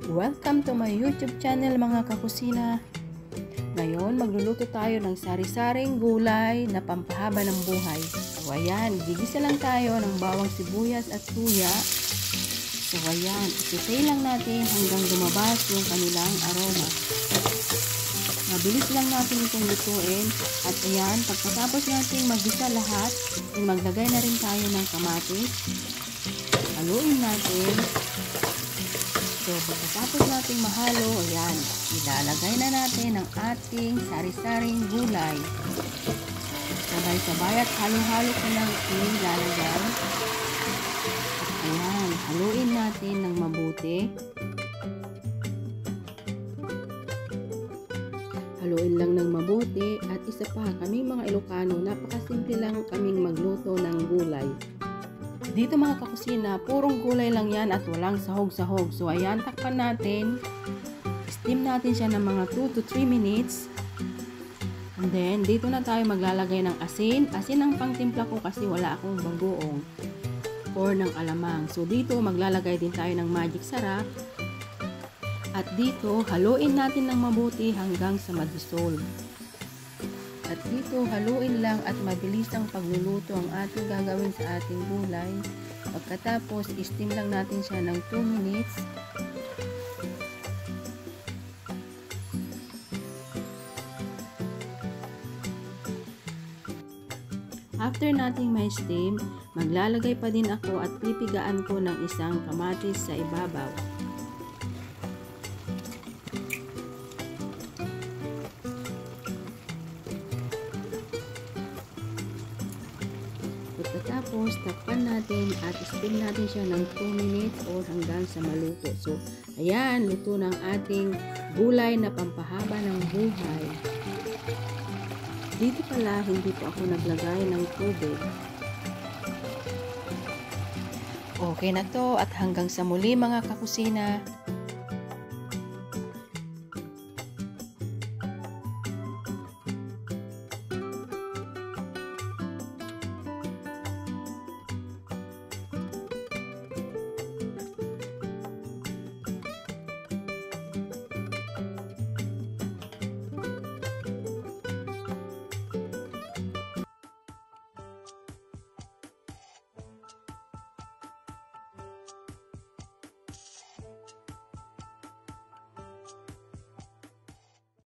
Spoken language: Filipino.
Welcome to my YouTube channel mga kakusina. Ngayon magluluto tayo ng sari-saring gulay na pampahaba ng buhay. So ayan, gigisa lang tayo ng bawang sibuyas at tuya. So ayan, isutay lang natin hanggang lumabas yung kanilang aroma. Mabilis lang natin itong lutuin. At ayan, pagkatapos natin magisa lahat, maglagay na rin tayo ng kamatis. Haluin natin. So, pagkatapos nating mahalo, ayan, ilalagay na natin ang ating sari-saring gulay. Sabay-sabay at halo-halo ko lang ilalagay. At ayan, haluin natin ng mabuti. Haluin lang ng mabuti. At isa pa, kaming mga Ilocano, napakasimple lang kaming magluto ng gulay. Dito mga kakusina, purong gulay lang yan at walang sahog-sahog. So ayan, takpan natin. Steam natin siya ng mga 2 to 3 minutes. And then, dito na tayo maglalagay ng asin. Asin ang pangtimpla ko kasi wala akong bagoong or ng alamang. So dito, maglalagay din tayo ng magic sarap. At dito, haluin natin ng mabuti hanggang sa madissolve. At dito, haluin lang at mabilis ang pagluluto ang ating gagawin sa ating gulay. Pagkatapos, steam lang natin siya ng 2 minutes. After nating may steam, maglalagay pa din ako at pipigaan ko ng isang kamatis sa ibabaw. Pagkatapos, takpan natin at steam natin siya ng 2 minutes or hanggang sa maluto. So, ayan, luto ng ating gulay na pampahaba ng buhay. Dito pala, hindi po ako naglagay ng tubig. Okay na to at hanggang sa muli mga kakusina.